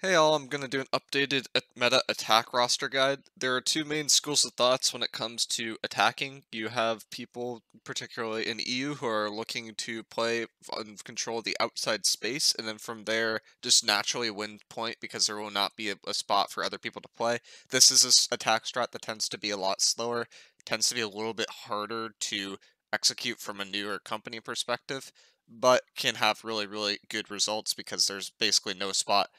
Hey all, I'm going to do an updated meta attack roster guide. There are two main schools of thoughts when it comes to attacking. You have people, particularly in EU, who are looking to play and control the outside space, and then from there just naturally win point because there will not be a spot for other people to play. This is an attack strat that tends to be a lot slower, tends to be a little bit harder to execute from a newer company perspective, but can have really good results because there's basically no spot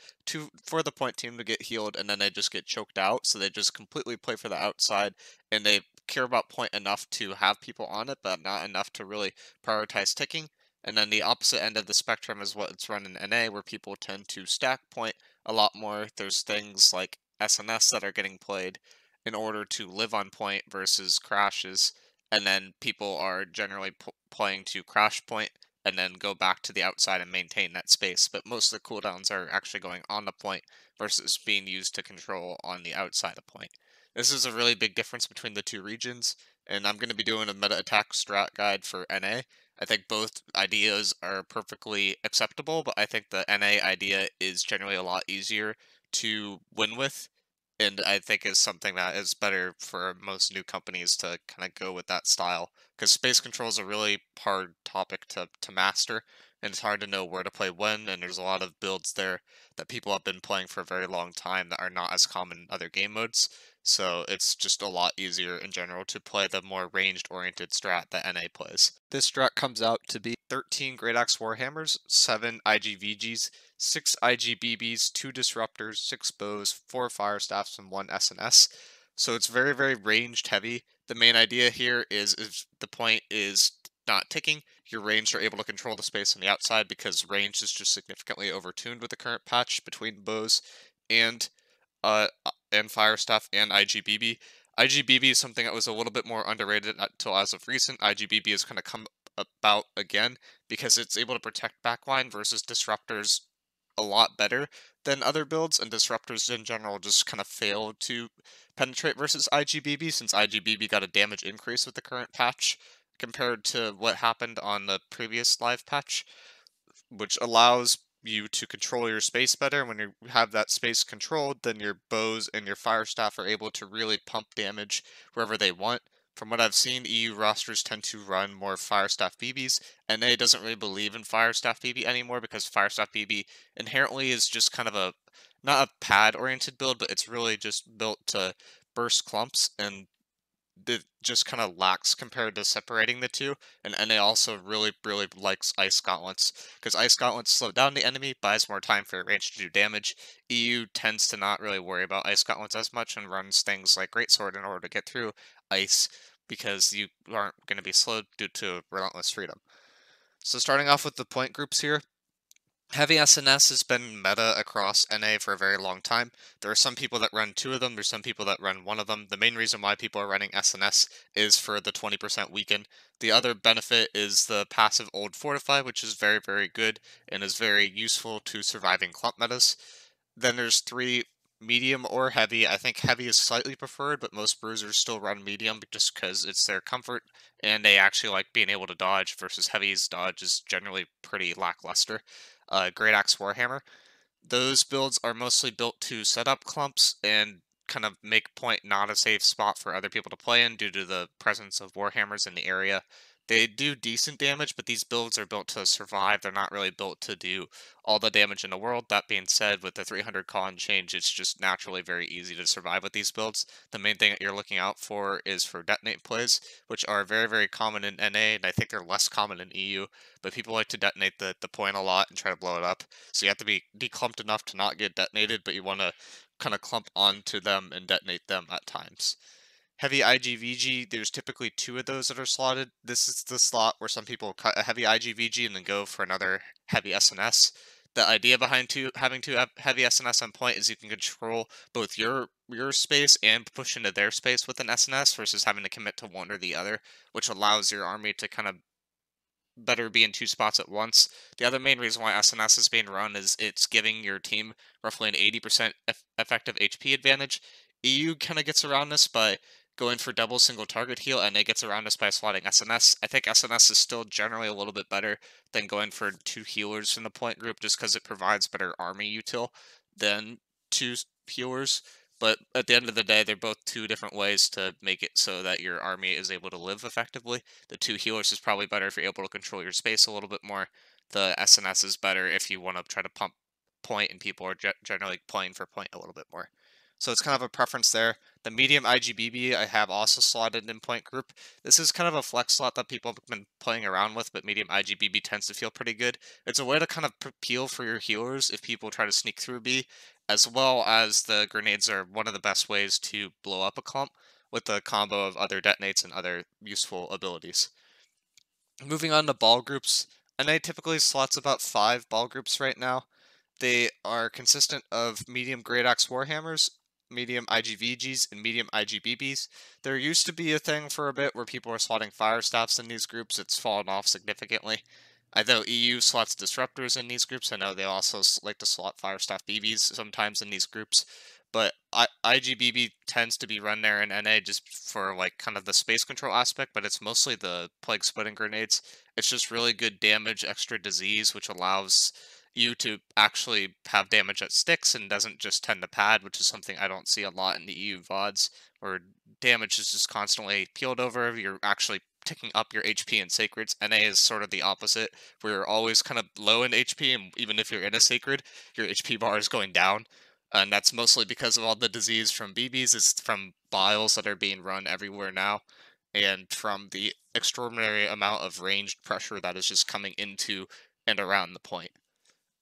for the point team to get healed, and then they just get choked out, so they just completely play for the outside, and they care about point enough to have people on it, but not enough to really prioritize ticking. And then the opposite end of the spectrum is what's run in NA, where people tend to stack point a lot more. There's things like SNS that are getting played in order to live on point versus crashes, and then people are generally playing to crash point and then go back to the outside and maintain that space. But most of the cooldowns are actually going on the point versus being used to control on the outside of point. This is a really big difference between the two regions, and I'm going to be doing a meta attack strat guide for NA. I think both ideas are perfectly acceptable, but I think the NA idea is generally a lot easier to win with, and I think is something that is better for most new companies to kind of go with that style, because space control is a really hard topic to master, and it's hard to know where to play when, and there's a lot of builds there that people have been playing for a very long time that are not as common in other game modes, so it's just a lot easier in general to play the more ranged-oriented strat that NA plays. This strat comes out to be 13 Great Axe Warhammers, 7 IGVGs, 6 IGBBs, 2 Disruptors, 6 Bows, 4 Fire Staffs, and 1 SNS. So it's very ranged heavy. The main idea here is if the point is not ticking, your ranged are able to control the space on the outside because range is just significantly overtuned with the current patch between bows and Fire Staff and IGBB. IGBB is something that was a little bit more underrated until as of recent. IGBB has kind of come about again because it's able to protect backline versus disruptors a lot better than other builds, and disruptors in general just kind of fail to penetrate versus IGBB since IGBB got a damage increase with the current patch compared to what happened on the previous live patch, which allows you to control your space better. When you have that space controlled, then your bows and your fire staff are able to really pump damage wherever they want. From what I've seen, EU rosters tend to run more Fire Staff BBs, and NA doesn't really believe in Fire Staff BB anymore because Fire Staff BB inherently is just kind of a not a pad oriented build, but it's really just built to burst clumps, and it just kind of lacks compared to separating the two. And NA also really likes Ice Gauntlets, because Ice Gauntlets slow down the enemy, buys more time for range to do damage. EU tends to not really worry about Ice Gauntlets as much and runs things like Greatsword in order to get through Ice, because you aren't going to be slowed due to Relentless Freedom. So starting off with the point groups here, Heavy SNS has been meta across NA for a very long time. There are some people that run two of them, there's some people that run one of them. The main reason why people are running SNS is for the 20% weaken. The other benefit is the passive old Fortify, which is very good and is very useful to surviving clump metas. Then there's three medium or heavy. I think heavy is slightly preferred, but most bruisers still run medium just because it's their comfort and they actually like being able to dodge versus heavy's dodge is generally pretty lackluster. Great Axe Warhammer. Those builds are mostly built to set up clumps and kind of make point not a safe spot for other people to play in due to the presence of Warhammers in the area. They do decent damage, but these builds are built to survive. They're not really built to do all the damage in the world. That being said, with the 300 con change, it's just naturally very easy to survive with these builds. The main thing that you're looking out for is for detonate plays, which are very common in NA, and I think they're less common in EU, but people like to detonate the point a lot and try to blow it up. So you have to be declumped enough to not get detonated, but you want to kind of clump onto them and detonate them at times. Heavy IGVG, there's typically two of those that are slotted. This is the slot where some people cut a heavy IGVG and then go for another heavy SNS. The idea behind having two heavy SNS on point is you can control both your space and push into their space with an SNS versus having to commit to one or the other, which allows your army to kind of better be in two spots at once. The other main reason why SNS is being run is it's giving your team roughly an 80% effective HP advantage. EU kind of gets around this by going for double single target heal, and it gets around this by slotting SNS. I think SNS is still generally a little bit better than going for two healers in the point group just because it provides better army util. than two healers. But at the end of the day, they're both two different ways to make it so that your army is able to live effectively. The two healers is probably better if you're able to control your space a little bit more. The SNS is better if you want to try to pump point and people are generally playing for point a little bit more. So it's kind of a preference there. The medium IGBB I have also slotted in point group. This is kind of a flex slot that people have been playing around with, but medium IGBB tends to feel pretty good. It's a way to kind of peel for your healers if people try to sneak through B, as well as the grenades are one of the best ways to blow up a clump with the combo of other detonates and other useful abilities. Moving on to ball groups, NA typically slots about 5 ball groups right now. They are consistent of medium Great Axe Warhammers, medium IGVGs, and medium IGBBs. There used to be a thing for a bit where people were slotting Fire Staffs in these groups. It's fallen off significantly. I know EU slots Disruptors in these groups. I know they also like to slot Fire Staff BBs sometimes in these groups. But IGBB tends to be run there in NA just for like kind of the space control aspect, but it's mostly the Plague Splitting Grenades. It's just really good damage, extra disease, which allows you to actually have damage that sticks and doesn't just tend to pad, which is something I don't see a lot in the EU VODs, where damage is just constantly peeled over. You're actually ticking up your HP in Sacreds. NA is sort of the opposite, where you're always kind of low in HP, and even if you're in a Sacred, your HP bar is going down. And that's mostly because of all the disease from BBs. It's from biles that are being run everywhere now, and from the extraordinary amount of ranged pressure that is just coming into and around the point.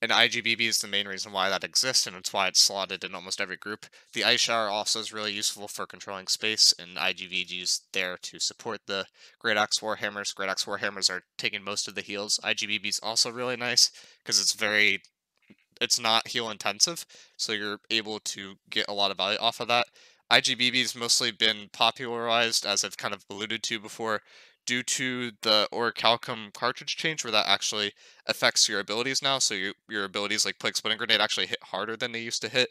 And IGBB is the main reason why that exists, and it's why it's slotted in almost every group. The Ice Shower also is really useful for controlling space, and IGVG is there to support the Great Axe Warhammers. Great Axe Warhammers are taking most of the heals. IGBB is also really nice, because it's not heal intensive, so you're able to get a lot of value off of that. IGBB's mostly been popularized, as I've kind of alluded to before, due to the Orichalcum cartridge change, where that actually affects your abilities now, so your abilities like Plague Splitting Grenade actually hit harder than they used to hit.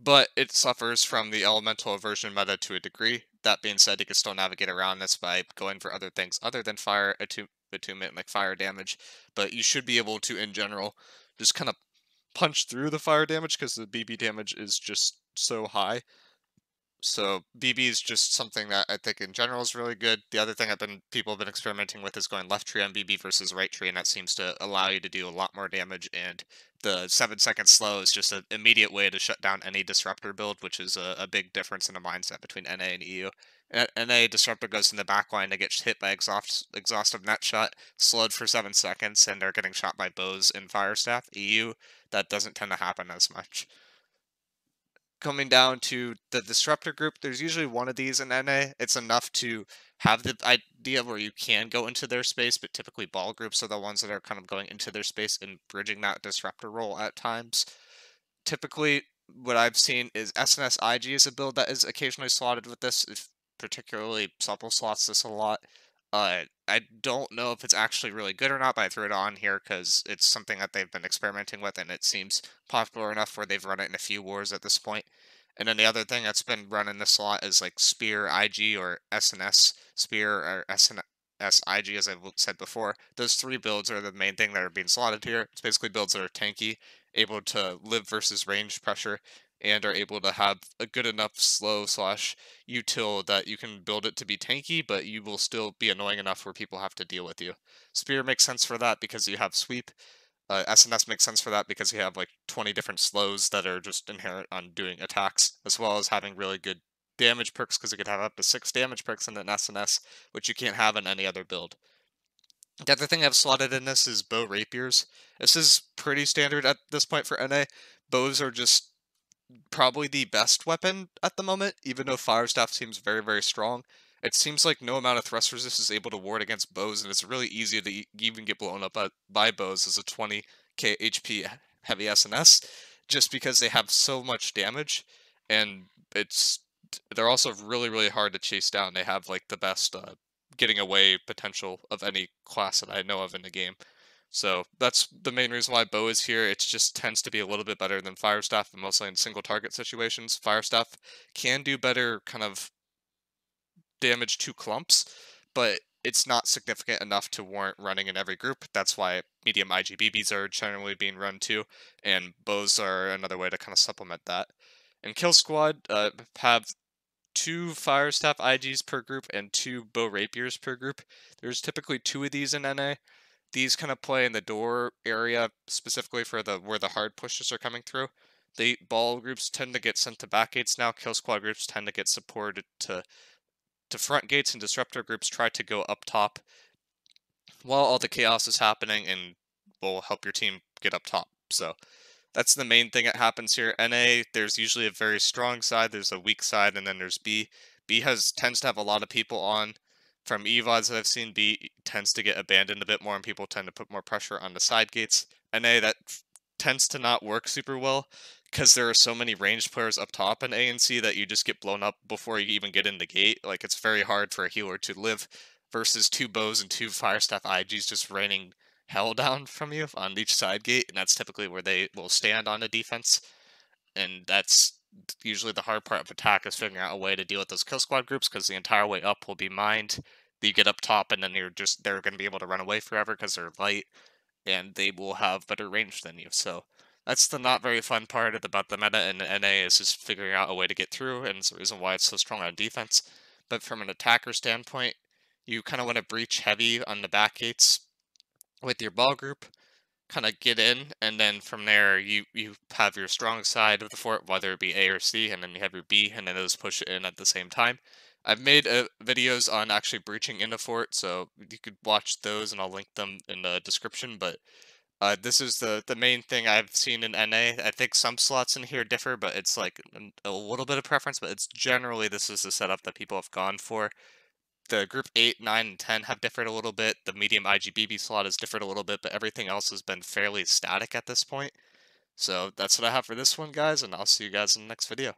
But it suffers from the elemental aversion meta to a degree. That being said, you can still navigate around this by going for other things other than fire attunement, like fire damage. But you should be able to, in general, just kind of punch through the fire damage because the BB damage is just so high. So BB is just something that I think in general is really good. The other thing people have been experimenting with is going left tree on BB versus right tree, and that seems to allow you to do a lot more damage. And the 7-second slow is just an immediate way to shut down any disruptor build, which is a big difference in the mindset between NA and EU. NA disruptor goes in the back line to get hit by exhaustive net shot, slowed for 7 seconds, and they're getting shot by bows and fire staff. EU, that doesn't tend to happen as much. Coming down to the Disruptor Group, there's usually one of these in NA. It's enough to have the idea where you can go into their space, but typically ball groups are the ones that are kind of going into their space and bridging that Disruptor role at times. Typically, what I've seen is SNS IG is a build that is occasionally slotted with this, if particularly Supple slots this a lot. I don't know if it's actually really good or not, but I threw it on here because it's something that they've been experimenting with, and it seems popular enough where they've run it in a few wars at this point. And then the other thing that's been run in this slot is like Spear IG or SNS Spear or SNS IG, as I said before. Those 3 builds are the main thing that are being slotted here. It's basically builds that are tanky, able to live versus range pressure, and are able to have a good enough slow / util that you can build it to be tanky, but you will still be annoying enough where people have to deal with you. Spear makes sense for that because you have sweep. SNS makes sense for that because you have like 20 different slows that are just inherent on doing attacks, as well as having really good damage perks because you could have up to 6 damage perks in an SNS, which you can't have in any other build. The other thing I've slotted in this is bow rapiers. This is pretty standard at this point for NA. Bows are just probably the best weapon at the moment, even though Fire Staff seems very, very strong. It seems like no amount of thrust resist is able to ward against bows, and it's really easy to even get blown up by bows as a 20k HP heavy SNS, just because they have so much damage, and they're also really, really hard to chase down. They have like the best getting away potential of any class that I know of in the game. So that's the main reason why bow is here. It just tends to be a little bit better than fire staff, mostly in single target situations. Fire staff can do better kind of damage to clumps, but it's not significant enough to warrant running in every group. That's why medium IGBBs are generally being run too, and bows are another way to kind of supplement that. And Kill Squad have 2 Fire Staff IGs per group and 2 Bow Rapiers per group. There's typically 2 of these in NA. These kind of play in the door area specifically for where the hard pushes are coming through. The ball groups tend to get sent to back gates now. Kill Squad groups tend to get supported to front gates, and Disruptor groups try to go up top while all the chaos is happening and will help your team get up top. So that's the main thing that happens here. NA, there's usually a very strong side, there's a weak side, and then there's B. B tends to have a lot of people on. From EVODs that I've seen, B tends to get abandoned a bit more, and people tend to put more pressure on the side gates. NA, that tends to not work super well, because there are so many ranged players up top in A and C that you just get blown up before you even get in the gate. Like, it's very hard for a healer to live, versus 2 bows and 2 fire staff IGs just raining hell down from you on each side gate, and that's typically where they will stand on a defense. And that's usually the hard part of attack, is figuring out a way to deal with those kill squad groups, because the entire way up will be mined. You get up top, and then they're going to be able to run away forever because they're light, and they will have better range than you. So that's the not very fun part about the meta in NA, is just figuring out a way to get through, and it's the reason why it's so strong on defense. But from an attacker standpoint, you kind of want to breach heavy on the back gates with your ball group, kind of get in, and then from there you have your strong side of the fort, whether it be A or C, and then you have your B, and then those push it in at the same time. I've made videos on actually breaching into fort, so you could watch those, and I'll link them in the description. But this is the main thing I've seen in NA. I think some slots in here differ, but it's like a little bit of preference, but it's generally this is the setup that people have gone for. The group 8, 9, and 10 have differed a little bit. The medium IGBB slot has differed a little bit, but everything else has been fairly static at this point. So that's what I have for this one, guys, and I'll see you guys in the next video.